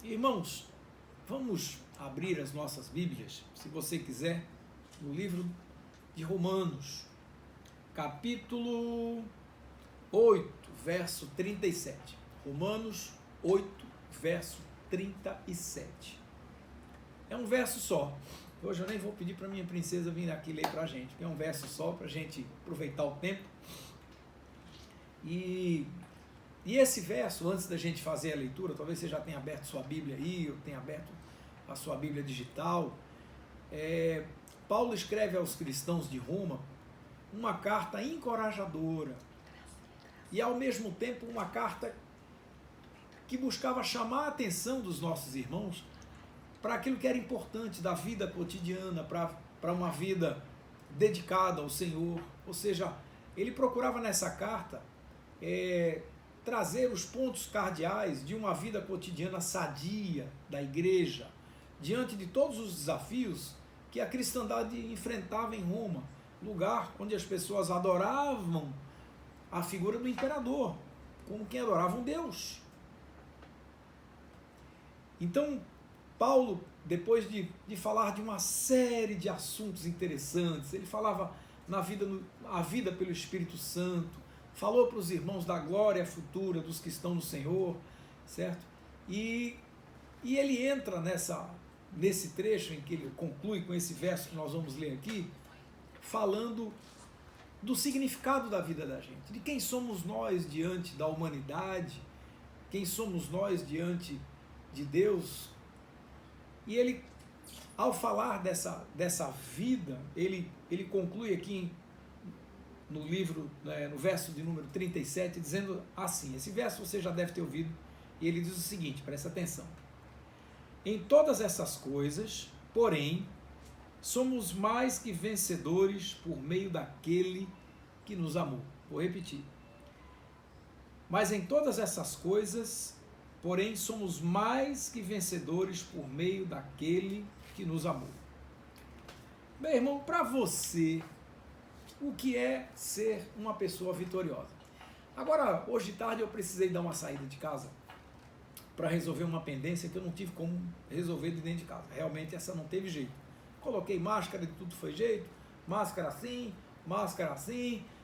Irmãos, vamos abrir as nossas Bíblias, se você quiser, no livro de Romanos, capítulo 8, verso 37. Romanos 8, verso 37. É um verso só. Hoje eu nem vou pedir para minha princesa vir aqui ler para a gente, porque é um verso só para a gente aproveitar o tempo. E esse verso, antes da gente fazer a leitura, talvez você já tenha aberto sua Bíblia aí, ou tenha aberto a sua Bíblia digital. Paulo escreve aos cristãos de Roma uma carta encorajadora e, ao mesmo tempo, uma carta que buscava chamar a atenção dos nossos irmãos para aquilo que era importante da vida cotidiana, para uma vida dedicada ao Senhor. Ou seja, ele procurava nessa carta trazer os pontos cardeais de uma vida cotidiana sadia da igreja, diante de todos os desafios que a cristandade enfrentava em Roma, lugar onde as pessoas adoravam a figura do imperador, como quem adorava um Deus. Então, Paulo, depois de falar de uma série de assuntos interessantes, ele falava a vida pelo Espírito Santo, falou para os irmãos da glória futura dos que estão no Senhor, certo? E ele entra nesse trecho em que ele conclui com esse verso que nós vamos ler aqui, falando do significado da vida da gente, de quem somos nós diante da humanidade, quem somos nós diante de Deus. E ele, ao falar dessa vida, ele conclui aqui no livro, no verso de número 37, dizendo assim, esse verso você já deve ter ouvido, e ele diz o seguinte, presta atenção: em todas essas coisas, porém, somos mais que vencedores por meio daquele que nos amou. Vou repetir. Mas em todas essas coisas, porém, somos mais que vencedores por meio daquele que nos amou. Meu irmão, para você, o que é ser uma pessoa vitoriosa? Agora, hoje de tarde eu precisei dar uma saída de casa para resolver uma pendência que eu não tive como resolver de dentro de casa. Realmente essa não teve jeito. Coloquei máscara e tudo foi jeito, máscara assim,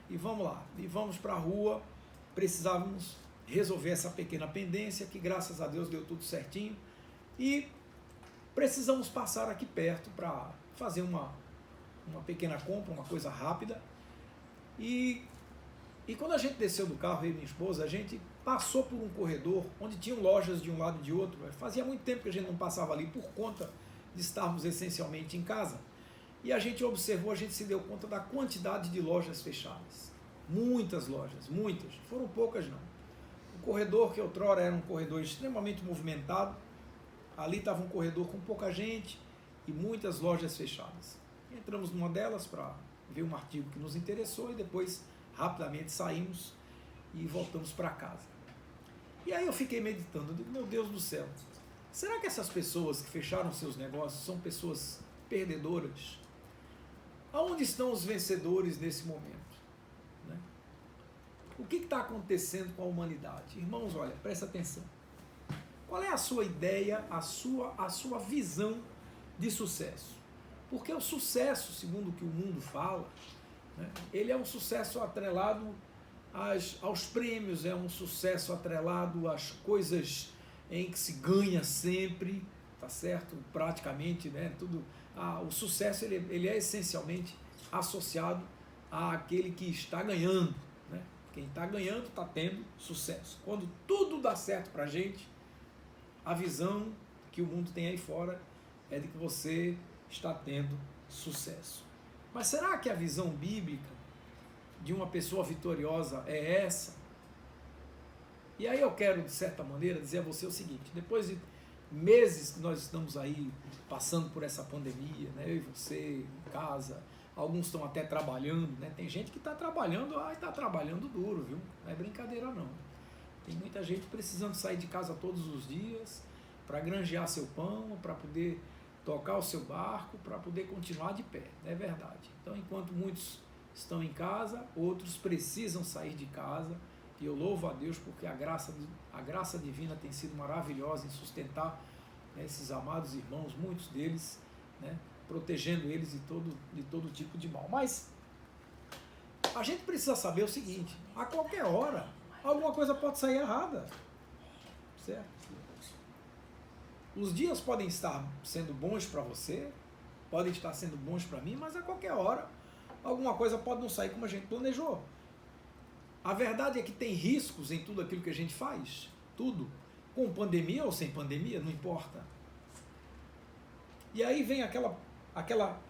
e vamos lá. E vamos para a rua, precisávamos resolver essa pequena pendência, que graças a Deus deu tudo certinho, e precisamos passar aqui perto para fazer uma pequena compra, uma coisa rápida. E quando a gente desceu do carro, eu e minha esposa, a gente passou por um corredor onde tinham lojas de um lado e de outro. Fazia muito tempo que a gente não passava ali por conta de estarmos essencialmente em casa. E a gente observou, a gente se deu conta da quantidade de lojas fechadas. Muitas lojas, muitas. Foram poucas não. O corredor que outrora era um corredor extremamente movimentado, ali estava um corredor com pouca gente e muitas lojas fechadas. Entramos numa delas para ver um artigo que nos interessou e depois rapidamente saímos e voltamos para casa. E aí eu fiquei meditando, eu digo, meu Deus do céu, será que essas pessoas que fecharam seus negócios são pessoas perdedoras? Aonde estão os vencedores nesse momento? Né? O que está acontecendo com a humanidade? Irmãos, olha, presta atenção. Qual é a sua ideia, a sua visão de sucesso? Porque o sucesso, segundo o que o mundo fala, né, ele é um sucesso atrelado aos prêmios, é um sucesso atrelado às coisas em que se ganha sempre, tá certo? Praticamente, né? Tudo. O sucesso ele é essencialmente associado àquele que está ganhando, né? Quem está ganhando está tendo sucesso. Quando tudo dá certo para a gente, a visão que o mundo tem aí fora é de que você está tendo sucesso. Mas será que a visão bíblica de uma pessoa vitoriosa é essa? E aí eu quero, de certa maneira, dizer a você o seguinte: depois de meses que nós estamos aí passando por essa pandemia, né, eu e você, em casa, alguns estão até trabalhando, né, tem gente que está trabalhando, está trabalhando duro, viu? Não é brincadeira não. Tem muita gente precisando sair de casa todos os dias para granjear seu pão, para poder tocar o seu barco, para poder continuar de pé, é verdade. Então, enquanto muitos estão em casa, outros precisam sair de casa E eu louvo a Deus porque a graça divina tem sido maravilhosa em sustentar, né, esses amados irmãos, muitos deles, né, protegendo eles de todo tipo de mal. Mas a gente precisa saber o seguinte: a qualquer hora alguma coisa pode sair errada, certo? Os dias podem estar sendo bons para você, podem estar sendo bons para mim, mas a qualquer hora alguma coisa pode não sair como a gente planejou. A verdade é que tem riscos em tudo aquilo que a gente faz, tudo, com pandemia ou sem pandemia, não importa. E aí vem aquela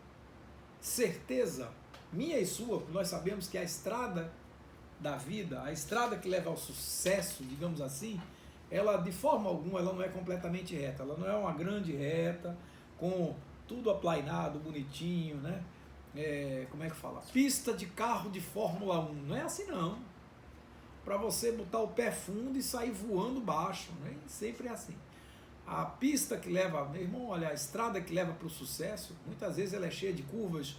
certeza minha e sua, porque nós sabemos que a estrada da vida, a estrada que leva ao sucesso, digamos assim, ela de forma alguma ela não é completamente reta, ela não é uma grande reta, com tudo aplainado, bonitinho, né? Como é que fala? Pista de carro de Fórmula 1, não é assim não. Para você botar o pé fundo e sair voando baixo, né? Sempre é assim. A pista que leva, meu irmão, olha, a estrada que leva para o sucesso, muitas vezes ela é cheia de curvas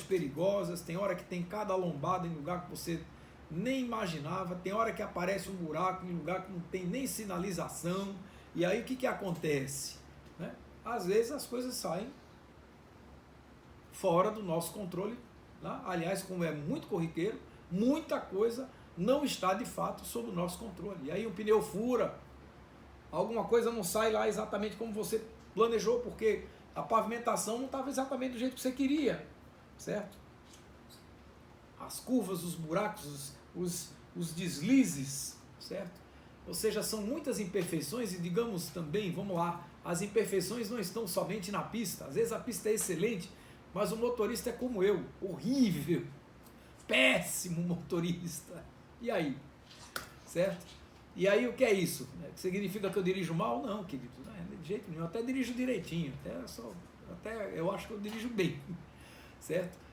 perigosas, tem hora que tem cada lombada em lugar que você nem imaginava, tem hora que aparece um buraco em lugar que não tem nem sinalização, e aí o que acontece? Né? Às vezes as coisas saem fora do nosso controle, né? Aliás, como é muito corriqueiro, muita coisa não está de fato sob o nosso controle, e aí o pneu fura, alguma coisa não sai lá exatamente como você planejou, porque a pavimentação não estava exatamente do jeito que você queria, certo? As curvas, os buracos, os deslizes, certo? Ou seja, são muitas imperfeições e digamos também, vamos lá, as imperfeições não estão somente na pista, às vezes a pista é excelente, mas o motorista é como eu, horrível, péssimo motorista, e aí? Certo? E aí o que é isso? Significa que eu dirijo mal? Não, querido, não é de jeito nenhum, eu até dirijo direitinho, até eu acho que eu dirijo bem, certo?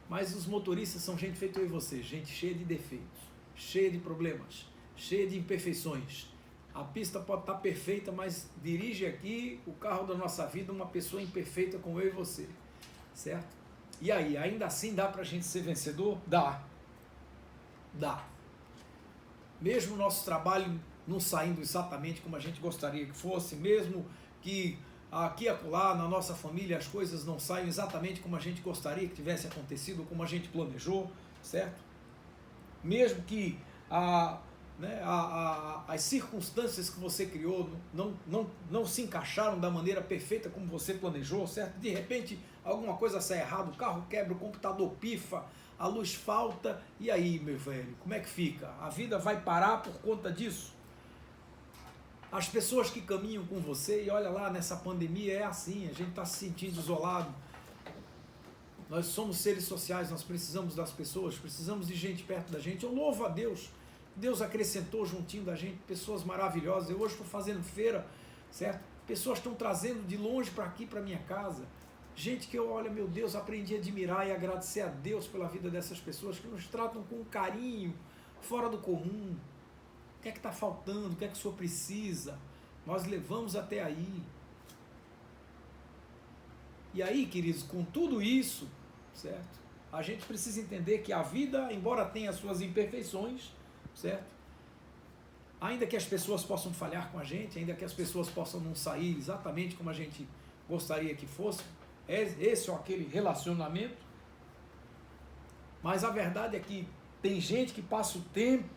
Mas os motoristas são gente feita eu e você, gente cheia de defeitos, cheia de problemas, cheia de imperfeições. A pista pode estar perfeita, mas dirige aqui o carro da nossa vida uma pessoa imperfeita como eu e você, certo? E aí, ainda assim dá pra gente ser vencedor? Dá. Mesmo o nosso trabalho não saindo exatamente como a gente gostaria que fosse, mesmo que aqui e acolá, na nossa família, as coisas não saem exatamente como a gente gostaria que tivesse acontecido, como a gente planejou, certo? Mesmo que as circunstâncias que você criou não se encaixaram da maneira perfeita como você planejou, certo? De repente, alguma coisa sai errado, o carro quebra, o computador pifa, a luz falta, e aí, meu velho, como é que fica? A vida vai parar por conta disso? As pessoas que caminham com você, e olha lá, nessa pandemia é assim, a gente está se sentindo isolado. Nós somos seres sociais, nós precisamos das pessoas, precisamos de gente perto da gente. Eu louvo a Deus, Deus acrescentou juntinho da gente pessoas maravilhosas. Eu hoje estou fazendo feira, certo? Pessoas estão trazendo de longe para aqui, para minha casa. Gente que eu, olha, meu Deus, aprendi a admirar e agradecer a Deus pela vida dessas pessoas que nos tratam com carinho, fora do comum. O que é que está faltando? O que é que o senhor precisa? Nós levamos até aí. E aí, queridos, com tudo isso, certo? A gente precisa entender que a vida, embora tenha suas imperfeições, certo? Ainda que as pessoas possam falhar com a gente, ainda que as pessoas possam não sair exatamente como a gente gostaria que fosse, esse ou aquele relacionamento, mas a verdade é que tem gente que passa o tempo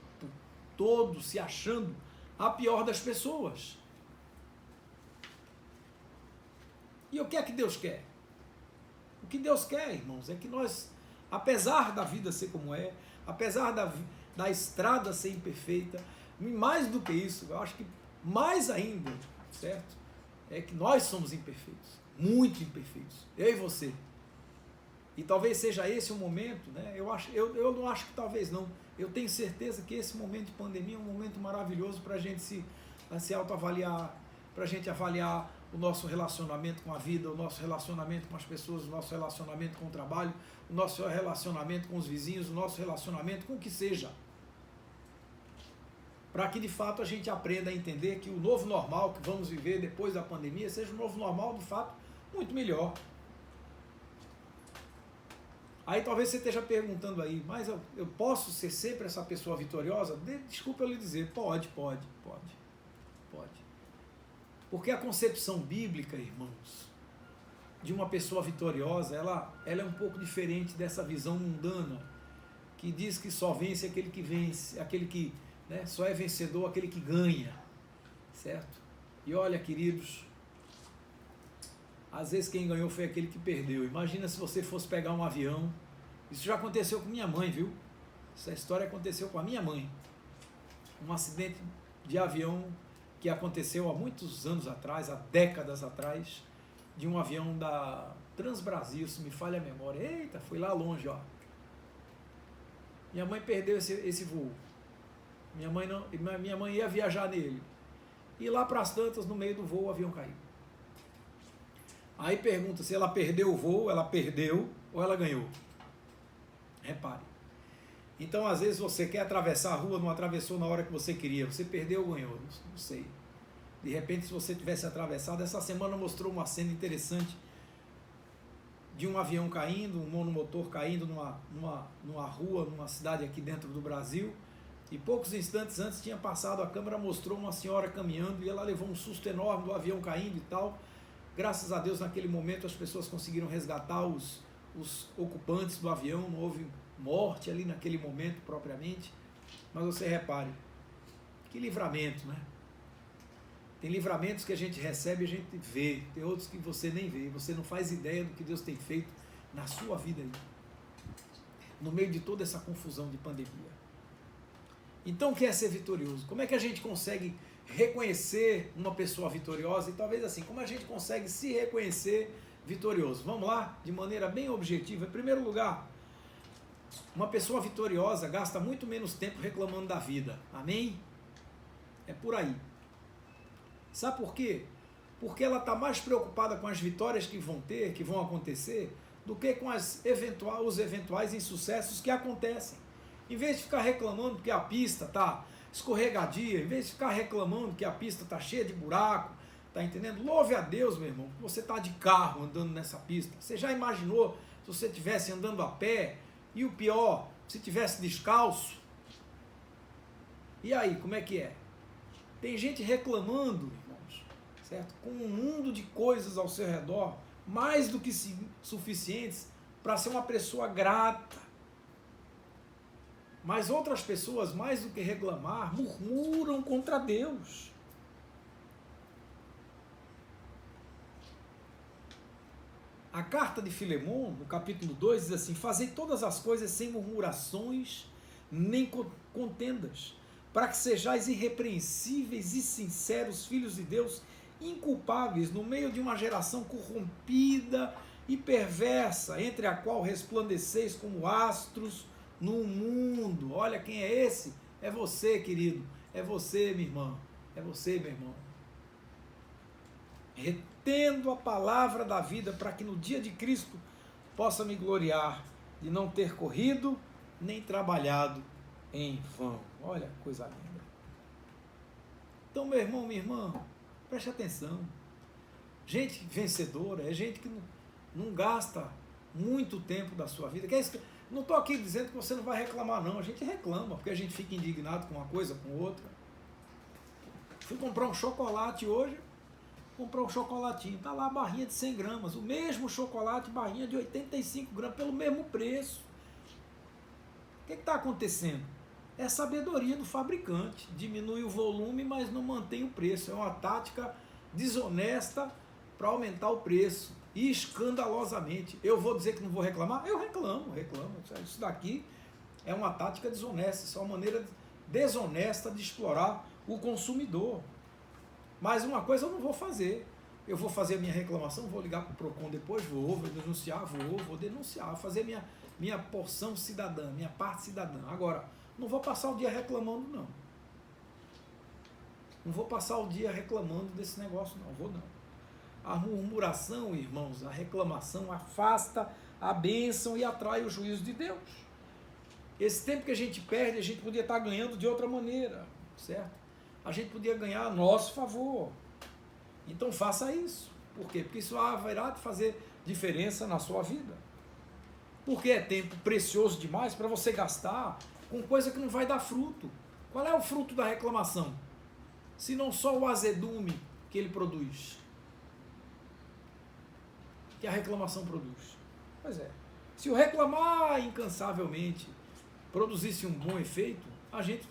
todo se achando a pior das pessoas. E o que é que Deus quer? O que Deus quer, irmãos, é que nós, apesar da vida ser como é, apesar da estrada ser imperfeita, mais do que isso, eu acho que mais ainda, certo? É que nós somos imperfeitos, muito imperfeitos, eu e você. E talvez seja esse o momento, né? Eu não acho que talvez não. Eu tenho certeza que esse momento de pandemia é um momento maravilhoso para a gente se autoavaliar, para a gente avaliar o nosso relacionamento com a vida, o nosso relacionamento com as pessoas, o nosso relacionamento com o trabalho, o nosso relacionamento com os vizinhos, o nosso relacionamento com o que seja. Para que de fato a gente aprenda a entender que o novo normal que vamos viver depois da pandemia seja um novo normal de fato muito melhor. Aí talvez você esteja perguntando aí, mas eu posso ser sempre essa pessoa vitoriosa? Desculpa eu lhe dizer, pode. Porque a concepção bíblica, irmãos, de uma pessoa vitoriosa, ela é um pouco diferente dessa visão mundana, que diz que só vence aquele que vence, aquele que, né, só é vencedor aquele que ganha, certo? E olha, queridos, às vezes quem ganhou foi aquele que perdeu. Imagina se você fosse pegar um avião. Isso já aconteceu com minha mãe, viu? Essa história aconteceu com a minha mãe. Um acidente de avião que aconteceu há muitos anos atrás, há décadas atrás, de um avião da Transbrasil, se me falha a memória. Eita, fui lá longe, ó. Minha mãe perdeu esse voo. Minha mãe ia viajar nele. E lá para as tantas, no meio do voo, o avião caiu. Aí pergunta se ela perdeu o voo, ela perdeu ou ela ganhou. Repare. Então, às vezes, você quer atravessar a rua, não atravessou na hora que você queria. Você perdeu ou ganhou? Não sei. De repente, se você tivesse atravessado, essa semana mostrou uma cena interessante de um avião caindo, um monomotor caindo numa rua, numa cidade aqui dentro do Brasil. E poucos instantes antes tinha passado, a câmera mostrou uma senhora caminhando e ela levou um susto enorme do avião caindo e tal. Graças a Deus, naquele momento, as pessoas conseguiram resgatar os ocupantes do avião, não houve morte ali naquele momento propriamente, mas você repare, que livramento, né? Tem livramentos que a gente recebe e a gente vê, tem outros que você nem vê, você não faz ideia do que Deus tem feito na sua vida aí, no meio de toda essa confusão de pandemia. Então, o que é ser vitorioso? Como é que a gente consegue reconhecer uma pessoa vitoriosa? E talvez assim, como a gente consegue se reconhecer vitorioso? Vamos lá, de maneira bem objetiva. Em primeiro lugar, uma pessoa vitoriosa gasta muito menos tempo reclamando da vida. Amém? É por aí. Sabe por quê? Porque ela está mais preocupada com as vitórias que vão ter, que vão acontecer, do que com os eventuais insucessos que acontecem. Em vez de ficar reclamando que a pista está escorregadia, em vez de ficar reclamando que a pista está cheia de buraco, tá entendendo? Louve a Deus, meu irmão, que você está de carro andando nessa pista. Você já imaginou se você estivesse andando a pé? E o pior, se estivesse descalço? E aí, como é que é? Tem gente reclamando, irmãos, certo? Com um mundo de coisas ao seu redor, mais do que suficientes para ser uma pessoa grata. Mas outras pessoas, mais do que reclamar, murmuram contra Deus. A carta de Filemon, no capítulo 2, diz assim: fazei todas as coisas sem murmurações, nem contendas, para que sejais irrepreensíveis e sinceros, filhos de Deus, inculpáveis, no meio de uma geração corrompida e perversa, entre a qual resplandeceis como astros no mundo. Olha quem é esse? É você, querido. É você, minha irmã. É você, meu irmão. Retendo a palavra da vida, para que no dia de Cristo possa me gloriar de não ter corrido nem trabalhado em vão. Olha, coisa linda. Então, meu irmão, minha irmã, preste atenção. Gente vencedora é gente que não gasta muito tempo da sua vida. Não estou aqui dizendo que você não vai reclamar, não. A gente reclama, porque a gente fica indignado com uma coisa, com outra. Fui comprar um chocolate hoje, comprar um chocolatinho, está lá a barrinha de 100 gramas, o mesmo chocolate, barrinha de 85 gramas, pelo mesmo preço. O que está acontecendo? É a sabedoria do fabricante, diminui o volume, mas não mantém o preço, é uma tática desonesta para aumentar o preço, e escandalosamente. Eu vou dizer que não vou reclamar? Eu reclamo. Isso daqui é uma tática desonesta, isso é uma maneira desonesta de explorar o consumidor. Mas uma coisa eu não vou fazer. Eu vou fazer a minha reclamação, vou ligar para o PROCON depois, vou denunciar, vou denunciar, fazer minha porção cidadã, minha parte cidadã. Agora, não vou passar o dia reclamando, não. Não vou passar o dia reclamando desse negócio, não. Vou não. A murmuração, irmãos, a reclamação afasta a bênção e atrai o juízo de Deus. Esse tempo que a gente perde, a gente podia estar ganhando de outra maneira, certo? A gente podia ganhar a nosso favor. Então faça isso. Por quê? Porque isso vai fazer diferença na sua vida. Porque é tempo precioso demais para você gastar com coisa que não vai dar fruto. Qual é o fruto da reclamação? Se não só o azedume que ele produz, que a reclamação produz. Pois é. Se o reclamar incansavelmente produzisse um bom efeito, a gente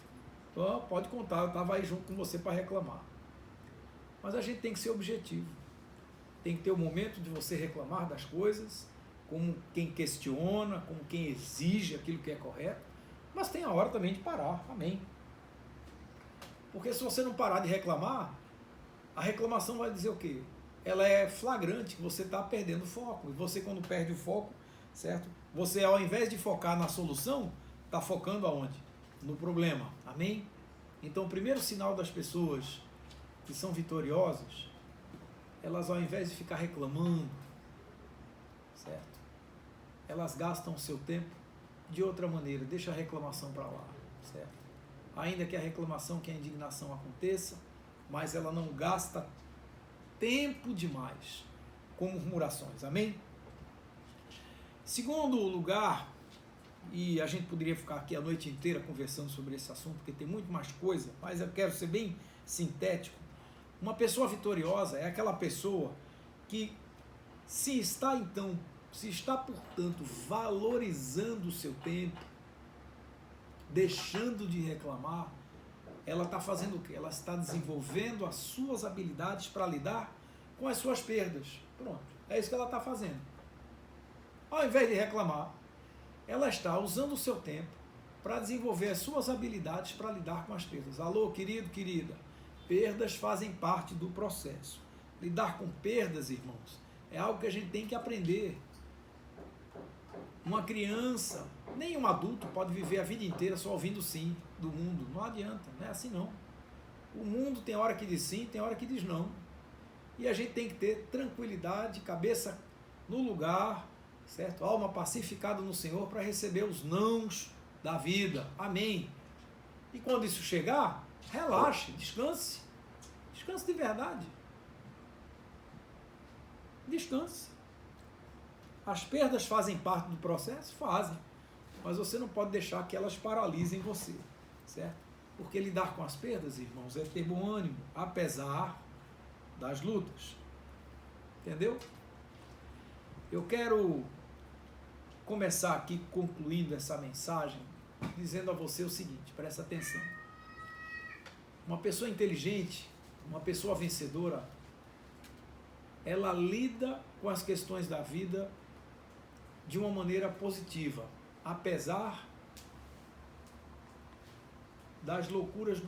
pode contar, eu estava aí junto com você para reclamar. Mas a gente tem que ser objetivo. Tem que ter o momento de você reclamar das coisas, como quem questiona, como quem exige aquilo que é correto, mas tem a hora também de parar. Amém. Porque se você não parar de reclamar, a reclamação vai dizer o quê? Ela é flagrante, que você está perdendo o foco. E você, quando perde o foco, certo? Você, ao invés de focar na solução, está focando aonde? No problema. Amém? Então, o primeiro sinal das pessoas que são vitoriosas, elas, ao invés de ficar reclamando, certo? Elas gastam o seu tempo de outra maneira. Deixa a reclamação para lá, certo? Ainda que a reclamação, que a indignação aconteça, mas ela não gasta tempo demais com murmurações. Amém? Segundo lugar, e a gente poderia ficar aqui a noite inteira conversando sobre esse assunto, porque tem muito mais coisa, mas eu quero ser bem sintético. Uma pessoa vitoriosa é aquela pessoa que se está, portanto, valorizando o seu tempo, deixando de reclamar, ela está fazendo o quê? Ela está desenvolvendo as suas habilidades para lidar com as suas perdas. Pronto, é isso que ela está fazendo. Ao invés de reclamar, ela está usando o seu tempo para desenvolver as suas habilidades para lidar com as perdas. Alô, querido, querida, perdas fazem parte do processo. Lidar com perdas, irmãos, é algo que a gente tem que aprender. Uma criança, nem um adulto pode viver a vida inteira só ouvindo sim do mundo. Não adianta, não é assim não. O mundo tem hora que diz sim, tem hora que diz não. E a gente tem que ter tranquilidade, cabeça no lugar, certo? Alma pacificada no Senhor para receber os nãos da vida. Amém. E quando isso chegar, relaxe, descanse. Descanse de verdade. Descanse. As perdas fazem parte do processo? Fazem. Mas você não pode deixar que elas paralisem você, certo? Porque lidar com as perdas, irmãos, é ter bom ânimo, apesar das lutas. Entendeu? Eu quero começar aqui concluindo essa mensagem, dizendo a você o seguinte, presta atenção. Uma pessoa inteligente, uma pessoa vencedora, ela lida com as questões da vida de uma maneira positiva, apesar das loucuras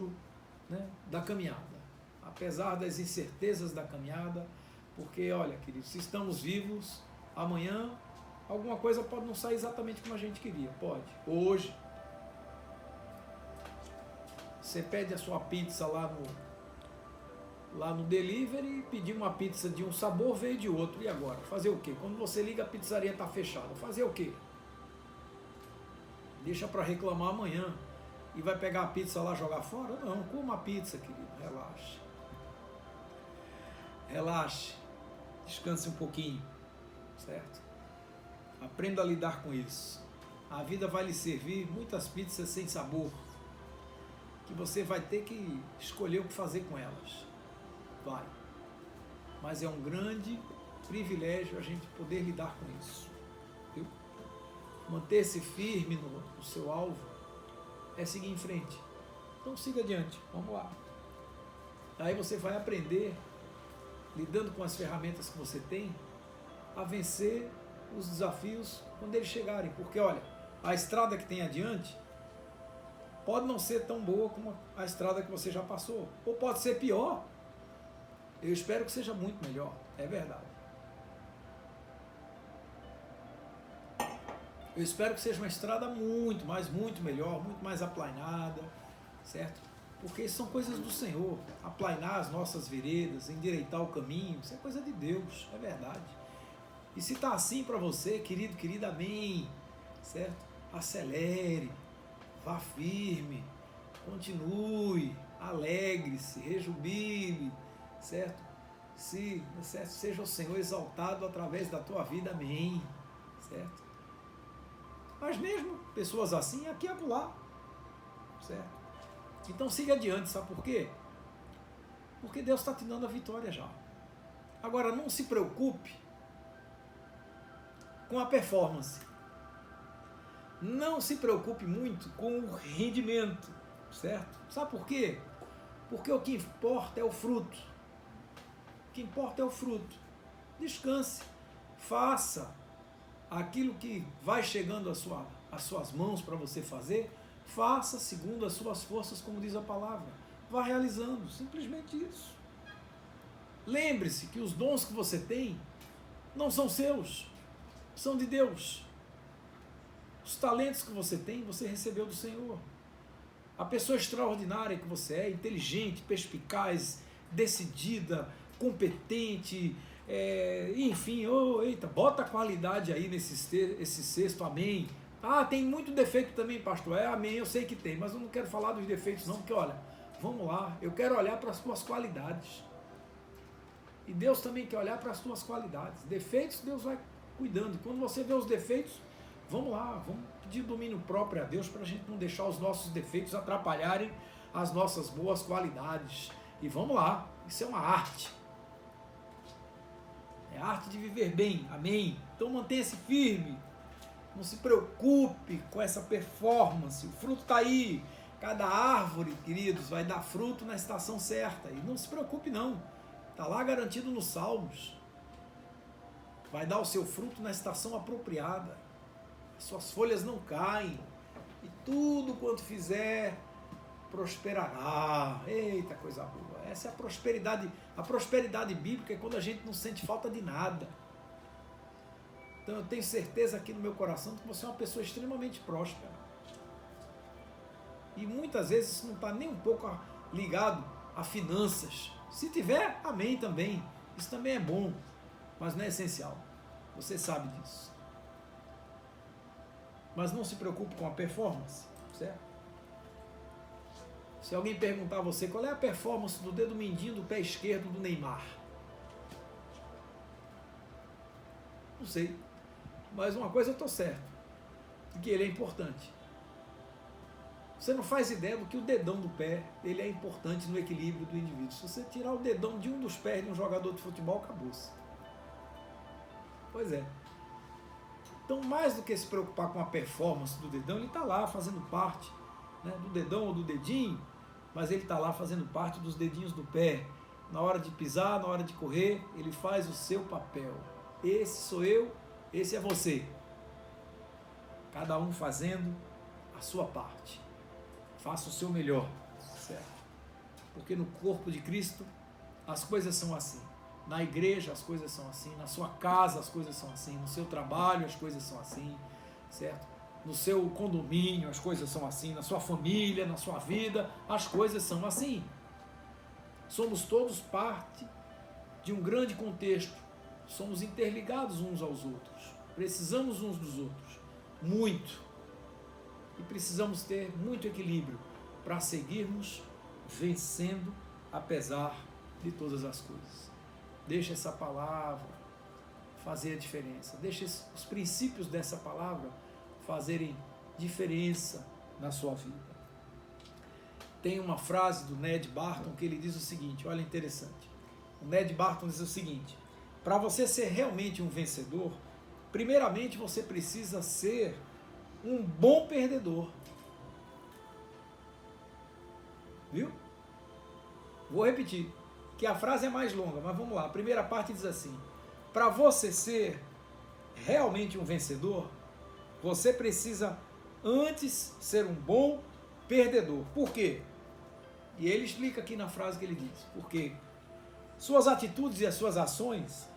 da caminhada, apesar das incertezas da caminhada, porque, olha, querido, se estamos vivos, amanhã alguma coisa pode não sair exatamente como a gente queria, pode. Hoje, você pede a sua pizza lá no delivery, pedir uma pizza de um sabor, veio de outro, e agora? Fazer o quê? Quando você liga, a pizzaria está fechada, fazer o quê? Deixa para reclamar amanhã, e vai pegar a pizza lá e jogar fora? Não, coma a pizza, querido, relaxe. Relaxe, descanse um pouquinho, certo? Aprenda a lidar com isso. A vida vai lhe servir muitas pizzas sem sabor, que você vai ter que escolher o que fazer com elas. Vai. Mas é um grande privilégio a gente poder lidar com isso. Viu? Manter-se firme no seu alvo é seguir em frente. Então siga adiante, vamos lá. Aí você vai aprender, lidando com as ferramentas que você tem, a vencer os desafios quando eles chegarem. Porque olha, a estrada que tem adiante pode não ser tão boa como a estrada que você já passou. Ou pode ser pior. Eu espero que seja muito melhor, é verdade. Eu espero que seja uma estrada muito melhor, muito mais aplainada, certo? Porque isso são coisas do Senhor. Aplainar as nossas veredas, endireitar o caminho, isso é coisa de Deus, é verdade. E se está assim para você, querido, querida, amém, certo? Acelere, vá firme, continue, alegre-se, rejubile, certo? Certo? Seja o Senhor exaltado através da tua vida, amém, certo? Mas mesmo pessoas assim, aqui e acolá. Certo? Então siga adiante, sabe por quê? Porque Deus está te dando a vitória já. Agora, não se preocupe com a performance. Não se preocupe muito com o rendimento, certo? Sabe por quê? Porque o que importa é o fruto. O que importa é o fruto. Descanse. Faça aquilo que vai chegando às suas mãos para você fazer. Faça segundo as suas forças, como diz a palavra. Vá realizando, simplesmente isso. Lembre-se que os dons que você tem não são seus, são de Deus. Os talentos que você tem, você recebeu do Senhor. A pessoa extraordinária que você é, inteligente, perspicaz, decidida, competente, enfim, eita, bota qualidade aí esse cesto, amém. Ah, tem muito defeito também, pastor. Amém, eu sei que tem, mas eu não quero falar dos defeitos não, porque olha, vamos lá, eu quero olhar para as tuas qualidades. E Deus também quer olhar para as tuas qualidades. Defeitos, Deus vai cuidando. Quando você vê os defeitos, vamos lá, vamos pedir domínio próprio a Deus para a gente não deixar os nossos defeitos atrapalharem as nossas boas qualidades. E vamos lá, isso é uma arte. É a arte de viver bem, amém? Então mantenha-se firme. Não se preocupe com essa performance. O fruto está aí. Cada árvore, queridos, vai dar fruto na estação certa. E não se preocupe não. Está lá garantido nos Salmos. Vai dar o seu fruto na estação apropriada. As suas folhas não caem. E tudo quanto fizer prosperará. Eita, coisa boa. Essa é a prosperidade. A prosperidade bíblica é quando a gente não sente falta de nada. Então eu tenho certeza aqui no meu coração que você é uma pessoa extremamente próspera. E muitas vezes isso não está nem um pouco ligado a finanças. Se tiver, amém também. Isso também é bom, mas não é essencial. Você sabe disso. Mas não se preocupe com a performance, certo? Se alguém perguntar a você qual é a performance do dedo mindinho do pé esquerdo do Neymar, não sei. Mas uma coisa eu estou certo, que ele é importante. Você não faz ideia do que o dedão do pé ele é importante no equilíbrio do indivíduo. Se você tirar o dedão de um dos pés de um jogador de futebol, acabou-se. Pois é. Então, mais do que se preocupar com a performance do dedão, ele está lá fazendo parte, né, do dedão ou do dedinho, mas ele está lá fazendo parte dos dedinhos do pé. Na hora de pisar, na hora de correr, ele faz o seu papel. Esse sou eu, esse é você. Cada um fazendo a sua parte. Faça o seu melhor, certo? Porque no corpo de Cristo as coisas são assim. Na igreja as coisas são assim, na sua casa as coisas são assim, no seu trabalho as coisas são assim, certo? No seu condomínio as coisas são assim, na sua família, na sua vida, as coisas são assim. Somos todos parte de um grande contexto, somos interligados uns aos outros, precisamos uns dos outros, muito. E precisamos ter muito equilíbrio para seguirmos vencendo apesar de todas as coisas. Deixa essa palavra fazer a diferença. Deixa os princípios dessa palavra fazerem diferença na sua vida. Tem uma frase do Ned Barton que ele diz o seguinte, olha interessante. O Ned Barton diz o seguinte: para você ser realmente um vencedor, primeiramente você precisa ser um bom perdedor. Viu? Vou repetir, que a frase é mais longa, mas vamos lá. A primeira parte diz assim: para você ser realmente um vencedor, você precisa antes ser um bom perdedor. Por quê? E ele explica aqui na frase que ele diz: porque suas atitudes e as suas ações,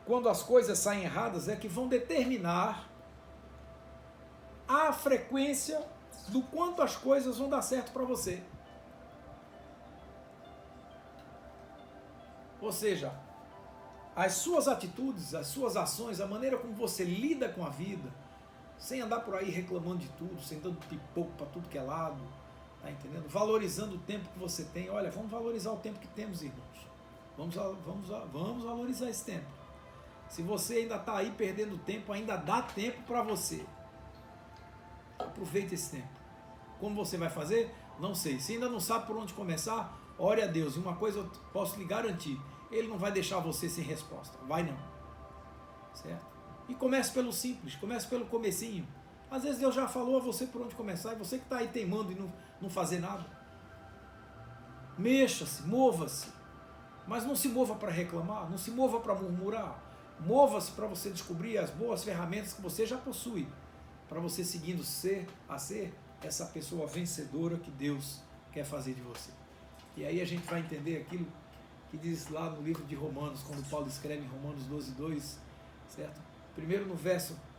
quando as coisas saem erradas, é que vão determinar a frequência do quanto as coisas vão dar certo para você. Ou seja, as suas atitudes, as suas ações, a maneira como você lida com a vida, sem andar por aí reclamando de tudo, sem dando pipoco para tudo que é lado, tá entendendo? Valorizando o tempo que você tem. Olha, vamos valorizar o tempo que temos, irmãos. Vamos valorizar esse tempo. Se você ainda está aí perdendo tempo, ainda dá tempo para você. Aproveite esse tempo. Como você vai fazer? Não sei. Se ainda não sabe por onde começar, ore a Deus. E uma coisa eu posso lhe garantir, Ele não vai deixar você sem resposta. Vai não. Certo? E comece pelo simples, comece pelo comecinho. Às vezes Deus já falou a você por onde começar, e você que está aí teimando e não fazer nada. Mexa-se, mova-se. Mas não se mova para reclamar, não se mova para murmurar. Mova-se para você descobrir as boas ferramentas que você já possui, para você seguindo ser essa pessoa vencedora que Deus quer fazer de você. E aí a gente vai entender aquilo que diz lá no livro de Romanos, quando Paulo escreve em Romanos 12:2, certo?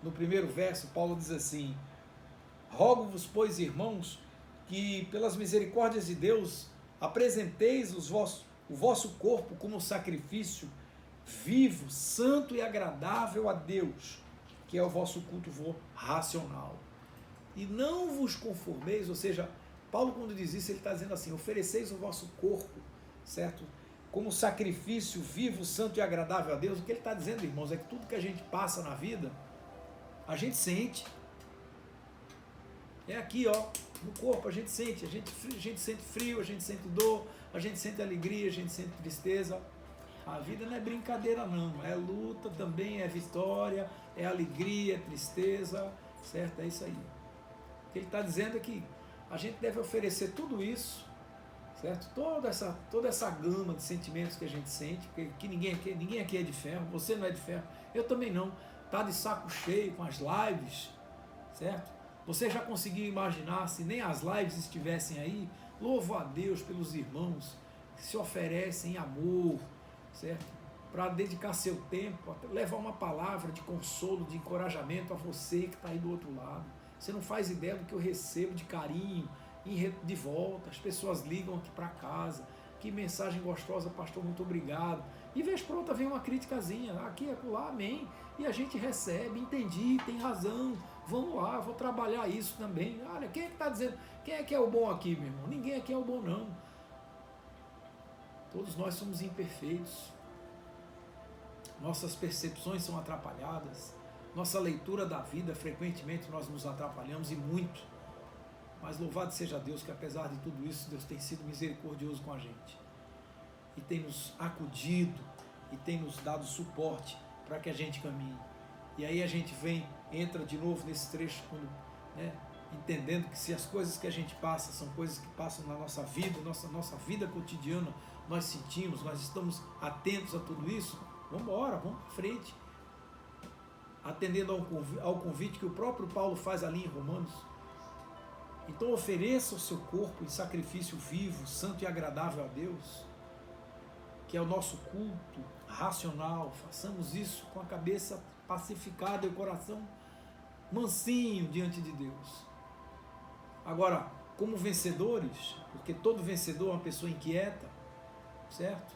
No primeiro verso, Paulo diz assim: rogo-vos, pois, irmãos, que pelas misericórdias de Deus apresenteis o vosso corpo como sacrifício vivo, santo e agradável a Deus, que é o vosso culto racional. E não vos conformeis, ou seja, Paulo quando diz isso, ele está dizendo assim, ofereceis o vosso corpo, certo? Como sacrifício vivo, santo e agradável a Deus. O que ele está dizendo, irmãos, é que tudo que a gente passa na vida, a gente sente. É aqui, ó, no corpo a gente sente frio, a gente sente dor, a gente sente alegria, a gente sente tristeza. A vida não é brincadeira não, é luta também, é vitória, é alegria, é tristeza, certo? É isso aí. O que ele está dizendo é que a gente deve oferecer tudo isso, certo? Toda essa gama de sentimentos que a gente sente, porque ninguém aqui é de ferro, você não é de ferro, eu também não. Está de saco cheio com as lives, certo? Você já conseguiu imaginar se nem as lives estivessem aí? Louvo a Deus pelos irmãos que se oferecem em amor, certo? Para dedicar seu tempo, levar uma palavra de consolo, de encorajamento a você que está aí do outro lado. Você não faz ideia do que eu recebo de carinho de volta. As pessoas ligam aqui para casa. Que mensagem gostosa, pastor, muito obrigado. E vez por outra vem uma criticazinha, aqui, acolá, amém. E a gente recebe, entendi, tem razão, vamos lá, vou trabalhar isso também. Olha, quem é que está dizendo, quem é que é o bom aqui, meu irmão? Ninguém aqui é o bom, não. Todos nós somos imperfeitos. Nossas percepções são atrapalhadas. Nossa leitura da vida, frequentemente nós nos atrapalhamos e muito. Mas louvado seja Deus que apesar de tudo isso, Deus tem sido misericordioso com a gente. E tem nos acudido e tem nos dado suporte para que a gente caminhe. E aí a gente entra de novo nesse trecho, entendendo que se as coisas que a gente passa são coisas que passam na nossa vida, nossa vida cotidiana, nós sentimos, nós estamos atentos a tudo isso, vamos embora, vamos para frente. Atendendo ao convite que o próprio Paulo faz ali em Romanos. Então ofereça o seu corpo em sacrifício vivo, santo e agradável a Deus, que é o nosso culto racional. Façamos isso com a cabeça pacificada e o coração mansinho diante de Deus. Agora, como vencedores, porque todo vencedor é uma pessoa inquieta, certo?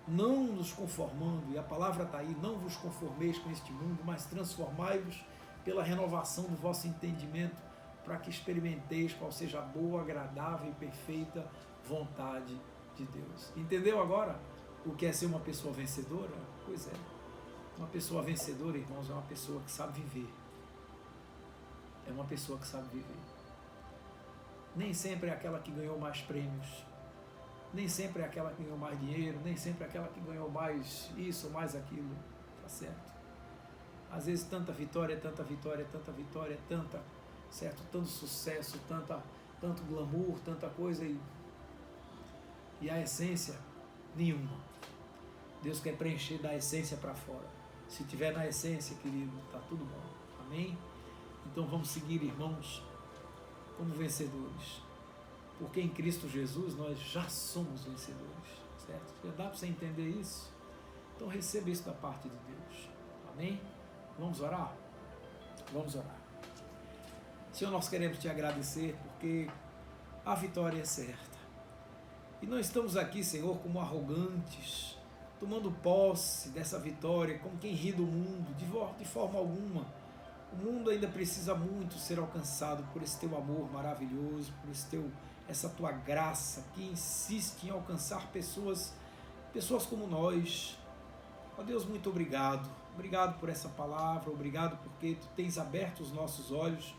Não nos conformando, e a palavra está aí, não vos conformeis com este mundo, mas transformai-vos pela renovação do vosso entendimento, para que experimenteis qual seja a boa, agradável e perfeita vontade de Deus. Entendeu agora o que é ser uma pessoa vencedora? Pois é. Uma pessoa vencedora, irmãos, é uma pessoa que sabe viver. É uma pessoa que sabe viver. Nem sempre é aquela que ganhou mais prêmios. Nem sempre é aquela que ganhou mais dinheiro. Nem sempre é aquela que ganhou mais isso, mais aquilo. Tá certo? Às vezes tanta vitória, certo? Tanto sucesso, tanto glamour, tanta coisa e a essência, nenhuma. Deus quer preencher da essência para fora. Se tiver na essência, querido, está tudo bom. Amém? Então vamos seguir, irmãos, como vencedores. Porque em Cristo Jesus nós já somos vencedores. Certo? Já dá para você entender isso? Então receba isso da parte de Deus. Amém? Vamos orar? Vamos orar. Senhor, nós queremos te agradecer porque a vitória é certa. E nós estamos aqui, Senhor, como arrogantes, tomando posse dessa vitória, como quem ri do mundo, de forma alguma. O mundo ainda precisa muito ser alcançado por esse teu amor maravilhoso, por essa tua graça que insiste em alcançar pessoas como nós. Ó Deus, muito obrigado. Obrigado por essa palavra, obrigado porque tu tens aberto os nossos olhos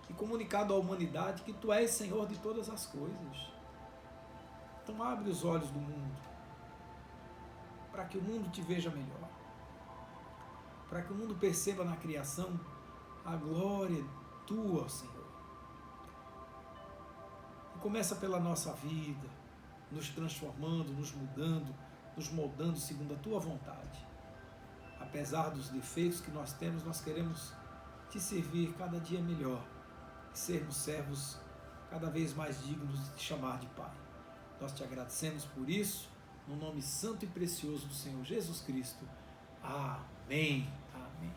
e comunicado à humanidade que Tu és Senhor de todas as coisas. Então abre os olhos do mundo, para que o mundo Te veja melhor, para que o mundo perceba na criação a glória Tua, Senhor. E começa pela nossa vida, nos transformando, nos mudando, nos moldando segundo a Tua vontade. Apesar dos defeitos que nós temos, nós queremos Te servir cada dia melhor e sermos servos cada vez mais dignos de Te chamar de Pai. Nós Te agradecemos por isso, no nome santo e precioso do Senhor Jesus Cristo. Amém. Amém.